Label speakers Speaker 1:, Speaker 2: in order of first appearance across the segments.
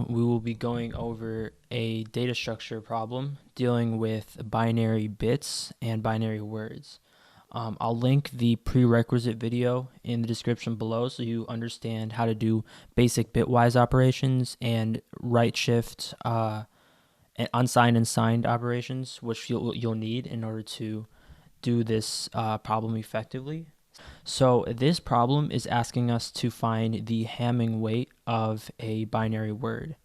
Speaker 1: we will be going over a data structure problem dealing with binary bits and binary words. I'll link the prerequisite video in the description below so you understand how to do basic bitwise operations and right shift and unsigned and signed operations, which you'll need in order to do this problem effectively. So this problem is asking us to find the Hamming weight of a binary word.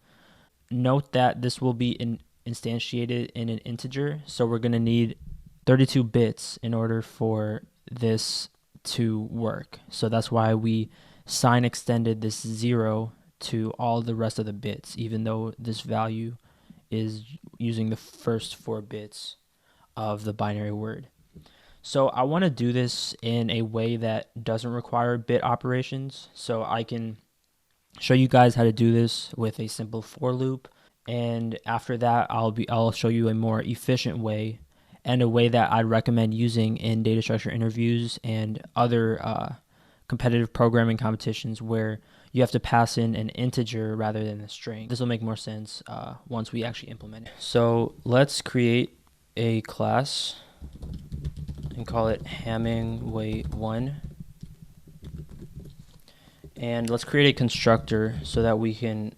Speaker 1: Note that this will be instantiated in an integer, so we're going to need 32 bits in order for this to work. So that's why we sign extended this 0 to all the rest of the bits, even though this value is using the first 4 bits of the binary word. So I want to do this in a way that doesn't require bit operations. So I can show you guys how to do this with a simple for loop. And after that, I'll show you a more efficient way, and a way that I'd recommend using in data structure interviews and other competitive programming competitions where you have to pass in an integer rather than a string. This will make more sense once we actually implement it. So let's create a class and call it Hamming weight 1. And let's create a constructor so that we can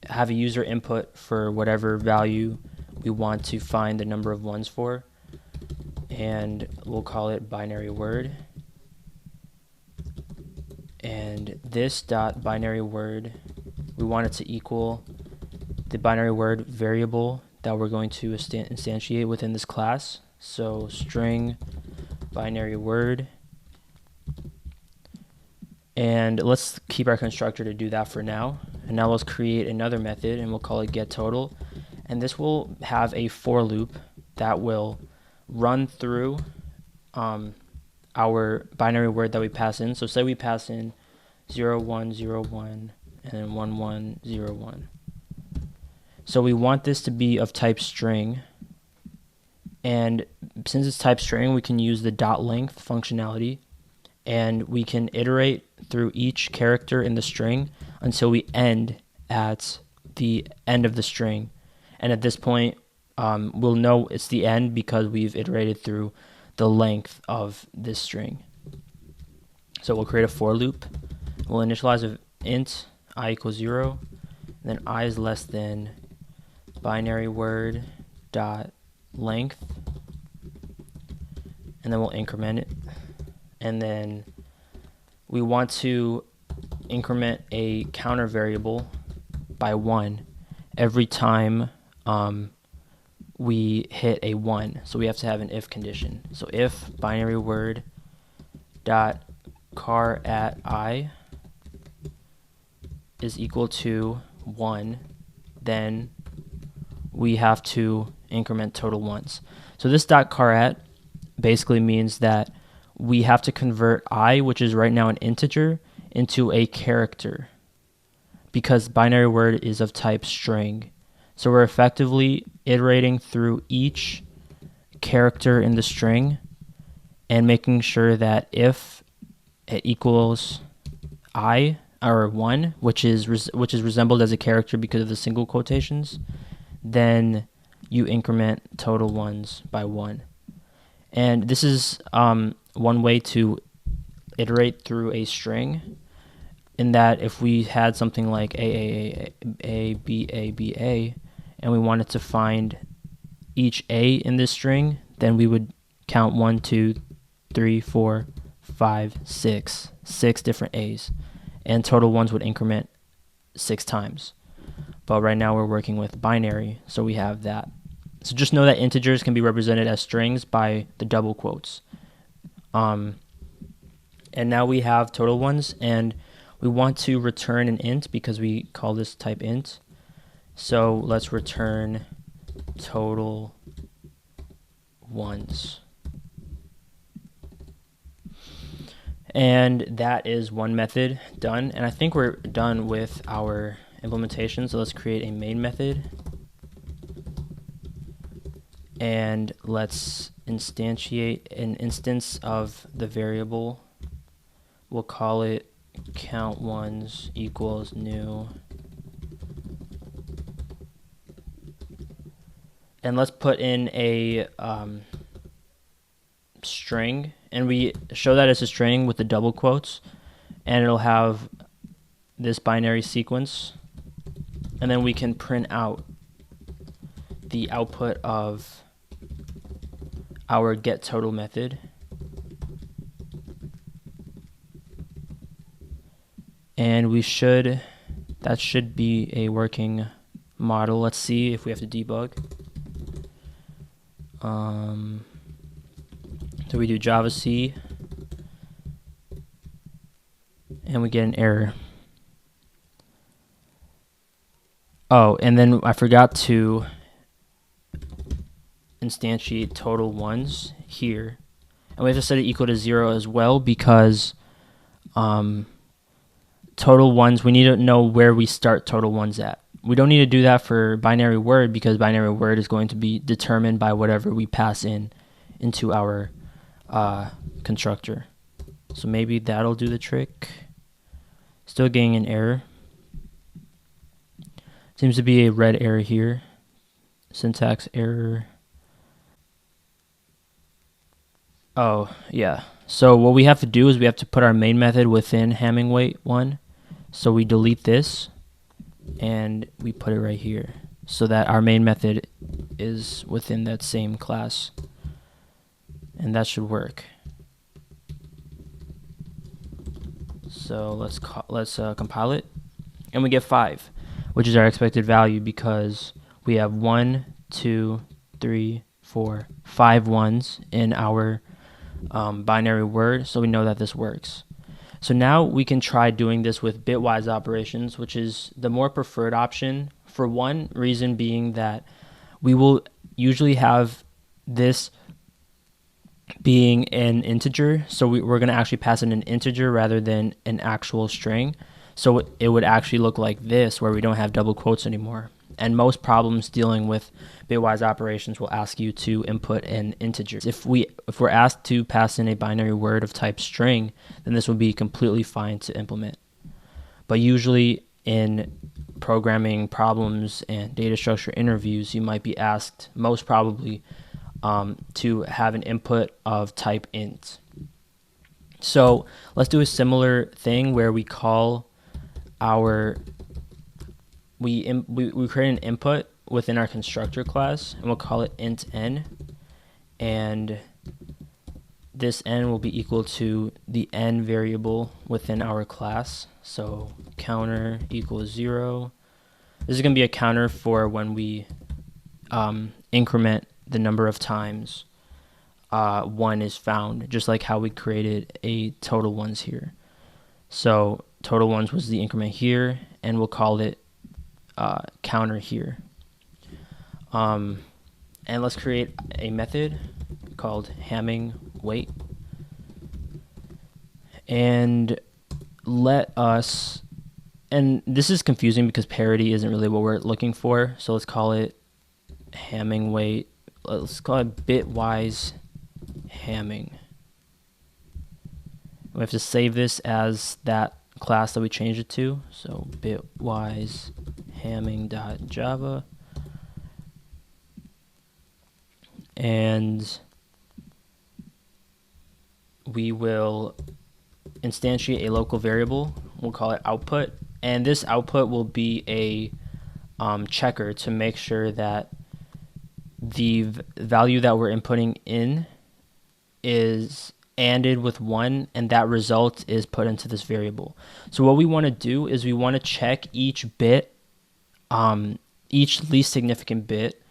Speaker 1: have a user input for whatever value we want to find the number of ones for. And we'll call it binary word. And this dot binary word, we want it to equal the binary word variable that we're going to instantiate within this class. So string binary word, and let's keep our constructor to do that for now. And now let's create another method, and we'll call it getTotal, and this will have a for loop that will run through our binary word that we pass in. So say we pass in 0 1 0 1 and then 1 1 0 1. So we want this to be of type string. And since it's type string, we can use the dot length functionality, and we can iterate through each character in the string until we end at the end of the string. And at this point, we'll know it's the end because we've iterated through the length of this string. So we'll create a for loop. We'll initialize an int I equals 0, and then I is less than binary word dot length, and then we'll increment it. And then we want to increment a counter variable by 1 every time we hit a 1. So we have to have an if condition. So if binary word dot char at I is equal to 1, then we have to increment total ones. So this dot char at basically means that we have to convert I, which is right now an integer, into a character because binary word is of type string. So we're effectively iterating through each character in the string and making sure that if it equals I or 1, which is resembled as a character because of the single quotations, then you increment total ones by 1. And this is one way to iterate through a string, in that if we had something like A, B, A, B, A, and we wanted to find each A in this string, then we would count 1, 2, 3, 4, 5, 6 different A's, and total ones would increment 6 times. But right now we're working with binary, so we have that. So just know that integers can be represented as strings by the double quotes. And now we have total ones, and we want to return an int because we call this type int. So let's return total ones. And that is one method done. And I think we're done with our implementation. So let's create a main method. And let's instantiate an instance of the variable. We'll call it count ones equals new And let's put in a string, and we show that it's a string with the double quotes, and it'll have this binary sequence, and then we can print out the output of our getTotal method. And that should be a working model. Let's see if we have to debug. So we do Java C, and we get an error. Oh, and then I forgot to instantiate total ones here, and we have to set it equal to 0 as well, because total ones, we need to know where we start total ones at. We don't need to do that for binary word, because binary word is going to be determined by whatever we pass into our constructor. So maybe that'll do the trick. Still getting an error. Seems to be a red error here. Syntax error. Oh, yeah. So what we have to do is we have to put our main method within Hamming weight 1. So we delete this and we put it right here so that our main method is within that same class. And that should work. So let's compile it, and we get 5, which is our expected value, because we have 1, 2, 3, 4, 5 ones in our binary word, so we know that this works. So now we can try doing this with bitwise operations, which is the more preferred option, for one reason being that we will usually have this being an integer, so we're going to actually pass in an integer rather than an actual string. So it would actually look like this, where we don't have double quotes anymore. And most problems dealing with bitwise operations will ask you to input an integer. If we're asked to pass in a binary word of type string, then this will be completely fine to implement. But usually in programming problems and data structure interviews, you might be asked, most probably, to have an input of type int. So let's do a similar thing where we call we create an input within our constructor class, and we'll call it int n, and this n will be equal to the n variable within our class. So counter equals 0. This is going to be a counter for when we increment the number of times 1 is found, just like how we created a total ones here. So total ones was the increment here, and we'll call it counter here. And let's create a method called Hamming weight, and and this is confusing because parity isn't really what we're looking for, so let's call it Hamming weight. Let's call it bitwise Hamming. We have to save this as that class that we changed it to, so bitwise hamming.java, and we will instantiate a local variable. We'll call it output, and this output will be a checker to make sure that the value that we're inputting in is ANDed with 1, and that result is put into this variable. So what we want to do is we want to check each bit, each least significant bit,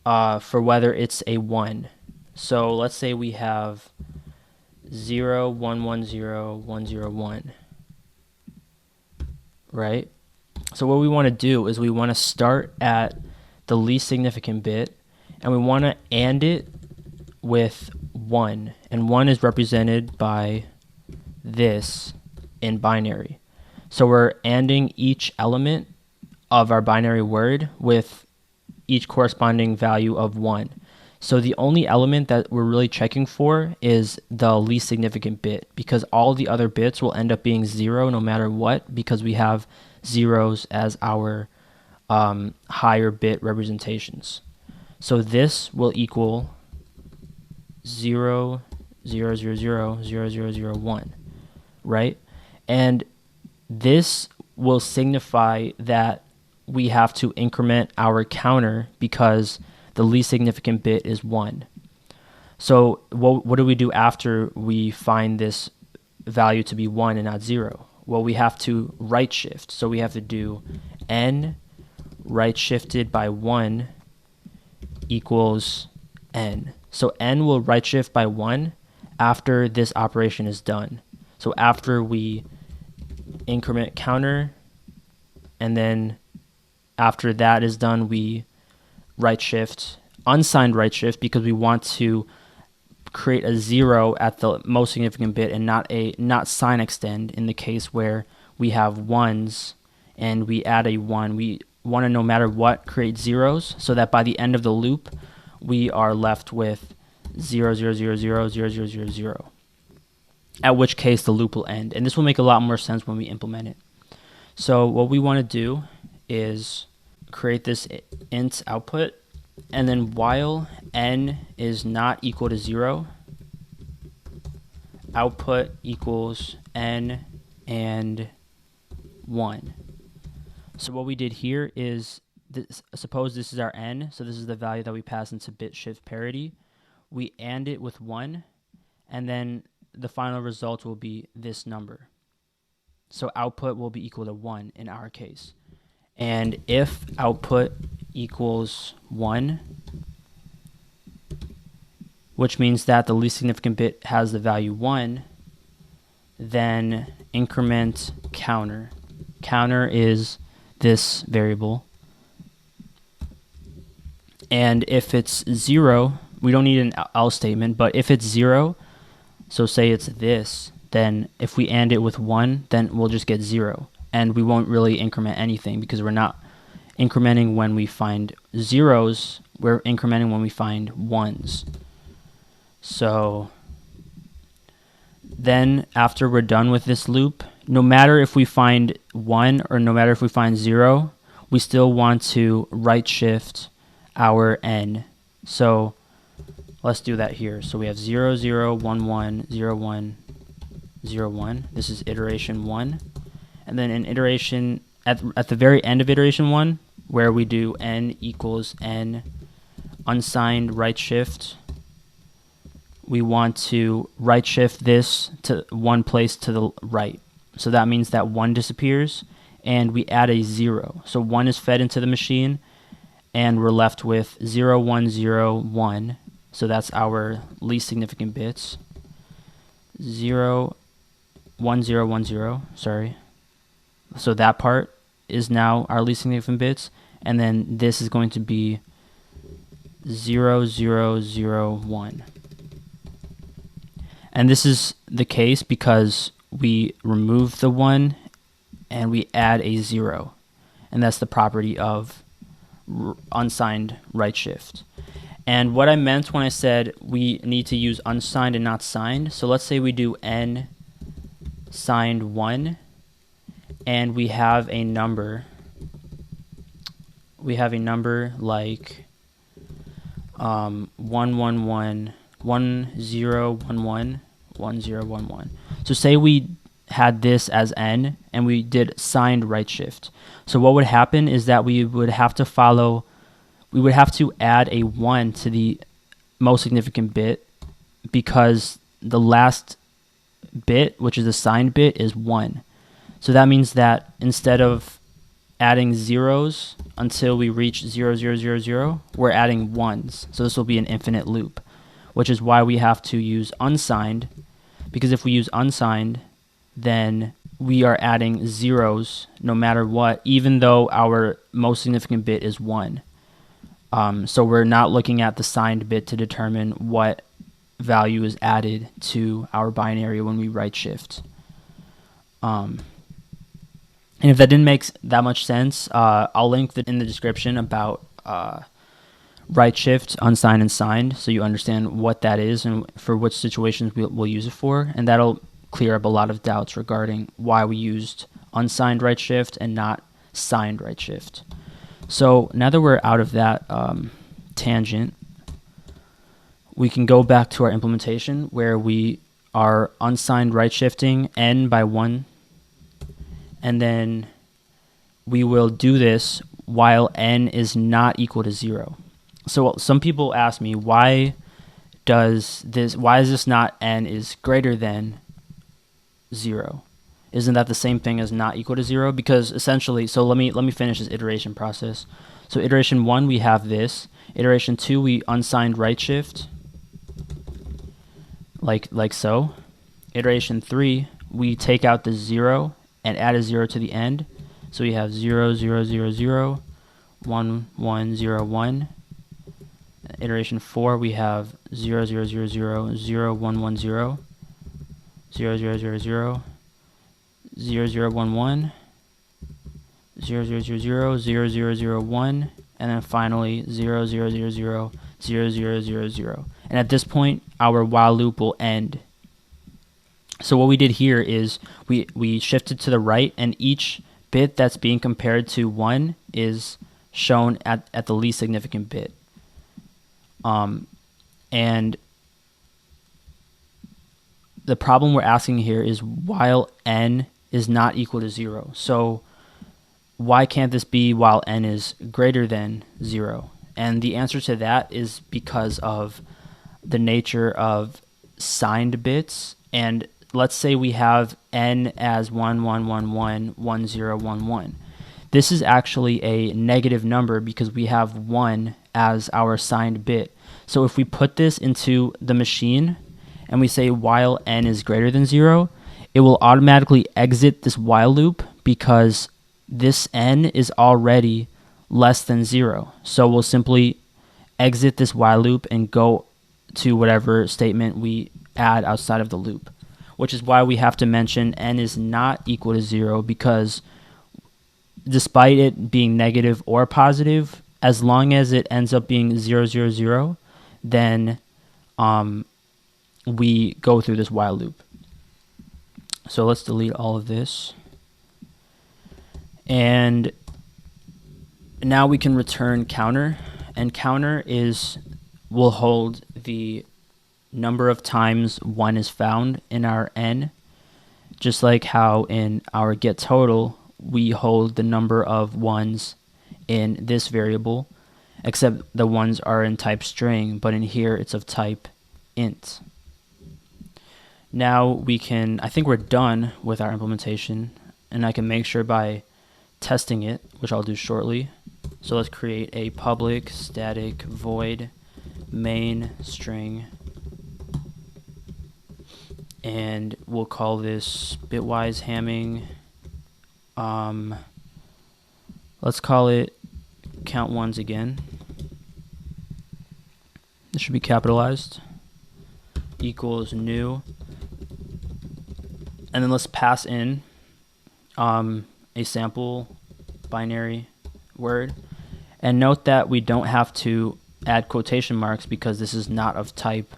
Speaker 1: for whether it's a 1. So let's say we have 0, 1, 1, 0, 1, 0, 1, right? So what we want to do is we want to start at the least significant bit, and we want to AND it with 1, and 1 is represented by this in binary. So we're ANDing each element of our binary word with each corresponding value of 1. So the only element that we're really checking for is the least significant bit, because all the other bits will end up being 0 no matter what, because we have zeros as our higher bit representations. So this will equal 0, 0, 0, 0, 0, 0, 0, 1, right? And this will signify that we have to increment our counter because the least significant bit is 1. So what do we do after we find this value to be 1 and not 0? Well, we have to right shift. So we have to do n right shifted by 1 equals n. So n will right shift by 1 after this operation is done. So after we increment counter, and then after that is done, we right shift, unsigned right shift, because we want to create a 0 at the most significant bit and not sign extend in the case where we have 1s and we add a 1. We want to, no matter what, create zeros so that by the end of the loop we are left with 0, 0, 0, 0, 0, 0, 0, 0, at which case the loop will end. And this will make a lot more sense when we implement it. So what we want to do is create this int output, and then while n is not equal to 0, output equals n and 1. So what we did here is, suppose this is our n, so this is the value that we pass into bit shift parity. We AND it with 1, and then the final result will be this number. So output will be equal to 1 in our case. And if output equals 1, which means that the least significant bit has the value 1, then increment counter. Counter is this variable. And if it's 0, we don't need an else statement, but if it's 0, so say it's this, then if we AND it with 1, then we'll just get 0. And we won't really increment anything because we're not incrementing when we find zeros, we're incrementing when we find 1s. So then after we're done with this loop, no matter if we find 1 or no matter if we find 0, we still want to right shift our n. So let's do that here. So we have 0, 0, 1, 1, 0, 1, 0, 1. This is iteration 1. And then in iteration, at the very end of iteration 1, where we do n equals n unsigned right shift, we want to right shift this to one place to the right. So that means that 1 disappears and we add a 0. So 1 is fed into the machine and we're left with 0, 1, 0, 1. So that's our least significant bits. 0, 1, 0, 1, 0, sorry. So that part is now our least significant bits. And then this is going to be 0, 0, 0, 1. And this is the case because we remove the 1 and we add a 0. And that's the property of unsigned right shift. And what I meant when I said we need to use unsigned and not signed, so let's say we do n signed 1 and we have a number. We have a number like 111 1011 1011. So say we had this as n and we did signed right shift. So what would happen is that we would have to add a 1 to the most significant bit because the last bit, which is a signed bit, is 1. So that means that instead of adding zeros until we reach 0, 0, 0, 0, we're adding 1s. So this will be an infinite loop, which is why we have to use unsigned, because if we use unsigned, then we are adding zeros no matter what, even though our most significant bit is 1. So we're not looking at the signed bit to determine what value is added to our binary when we right shift. And if that didn't make that much sense, I'll link in the description about right shift, unsigned, and signed, so you understand what that is and for which situations we'll use it for. And that'll clear up a lot of doubts regarding why we used unsigned right shift and not signed right shift. So now that we're out of that tangent, we can go back to our implementation where we are unsigned right shifting n by 1, and then we will do this while n is not equal to 0. So some people ask me, why is this not n is greater than 0? Isn't that the same thing as not equal to 0? Because essentially, so let me finish this iteration process. So iteration 1, we have this. Iteration 2, we unsigned right shift, like so. Iteration 3, we take out the 0 and add a 0 to the end. So we have 0, 0, 0, 0, 1, 1, 0, 1. Iteration 4, we have 0, 0, 0, 0, 0, 1, 1, 0, 0, 0, 0, 0, 0, 0, 1, 1, 0, 0, 0, 0, 0, 0, 0, 1, and then finally 0, 0, 0, 0, 0, 0, 0, 0. And at this point, our while loop will end. So what we did here is we shifted to the right, and each bit that's being compared to 1 is shown at the least significant bit. And the problem we're asking here is while n is not equal to 0. So why can't this be while n is greater than 0? And the answer to that is because of the nature of signed bits. And let's say we have n as 1, 1, 1, 1, 1, 0, 1, 1. This is actually a negative number because we have 1 as our signed bit. So if we put this into the machine and we say while n is greater than 0, it will automatically exit this while loop because this n is already less than 0. So we'll simply exit this while loop and go to whatever statement we add outside of the loop, which is why we have to mention n is not equal to 0, because despite it being negative or positive, as long as it ends up being 0, 0, 0, then we go through this while loop. So let's delete all of this. And now we can return counter, and counter will hold the number of times 1 is found in our n, just like how in our get total we hold the number of 1s in this variable, except the 1s are in type string, but in here it's of type int. Now I think we're done with our implementation, and I can make sure by testing it, which I'll do shortly. So let's create a public static void main string, and we'll call this Bitwise hamming. Let's call it count ones again. This should be capitalized. Equals new, and then let's pass in a sample binary word, and note that we don't have to add quotation marks because this is not of type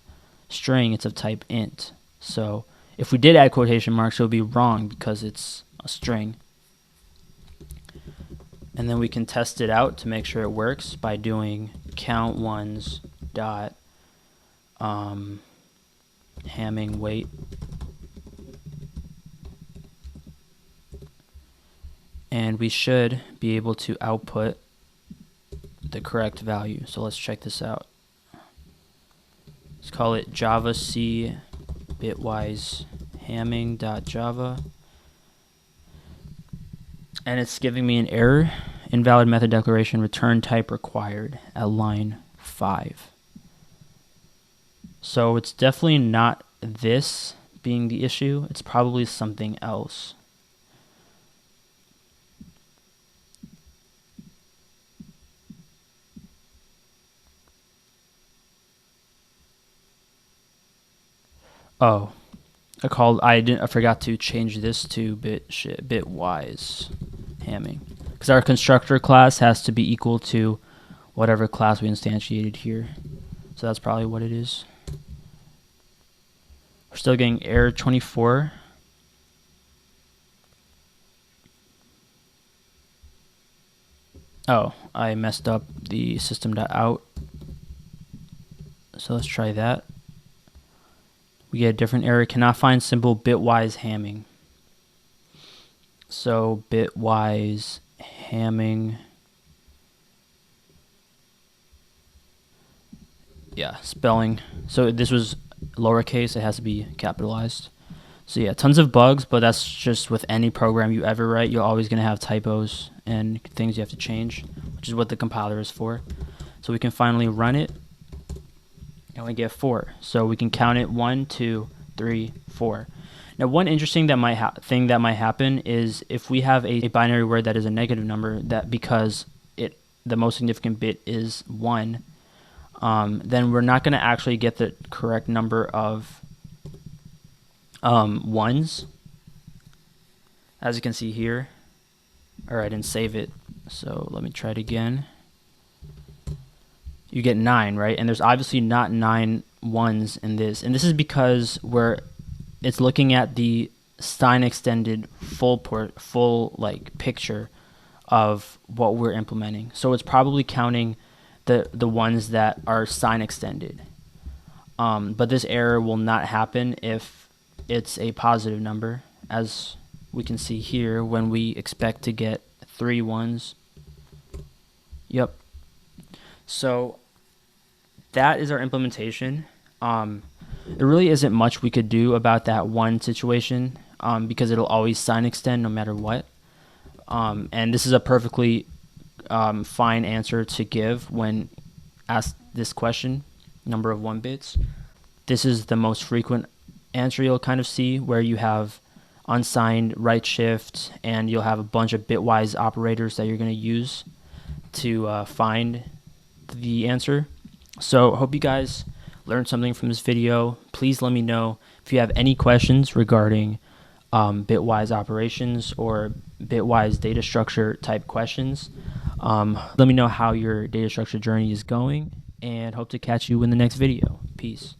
Speaker 1: string, it's of type int. So if we did add quotation marks, it would be wrong because it's a string. And then we can test it out to make sure it works by doing count ones dot hamming weight, and we should be able to output the correct value. So let's check this out. Let's call it Java C Bitwise hamming.java, and it's giving me an error, invalid method declaration, return type required at line 5. So it's definitely not this being the issue, it's probably something else. Oh, I forgot to change this to Bitwise hamming, because our constructor class has to be equal to whatever class we instantiated here. So that's probably what it is. We're still getting error 24. Oh, I messed up the system.out So let's try that. We get a different error. Cannot find simple bitwise hamming. So bitwise hamming. Yeah, spelling. So this was lowercase. It has to be capitalized. So yeah, tons of bugs, but that's just with any program you ever write. You're always going to have typos and things you have to change, which is what the compiler is for. So we can finally run it, and we get 4. So we can count it 1, 2, 3, 4. Now, one interesting thing that might happen is if we have a binary word that is a negative number, that because the most significant bit is 1, then we're not going to actually get the correct number of ones, as you can see here. Or I didn't save it, so let me try it again. You get 9, right? And there's obviously not 9 ones in this, and this is because it's looking at the sign extended full like picture of what we're implementing. So it's probably counting the ones that are sign extended. But this error will not happen if it's a positive number, as we can see here when we expect to get 3 ones. Yep. So that is our implementation. There really isn't much we could do about that one situation, because it'll always sign extend no matter what. And this is a perfectly fine answer to give when asked this question, number of 1 bits. This is the most frequent answer you'll kind of see, where you have unsigned right shift, and you'll have a bunch of bitwise operators that you're going to use to find the answer. So hope you guys learned something from this video. Please let me know if you have any questions regarding bitwise operations or bitwise data structure type questions. Let me know how your data structure journey is going, and hope to catch you in the next video. Peace.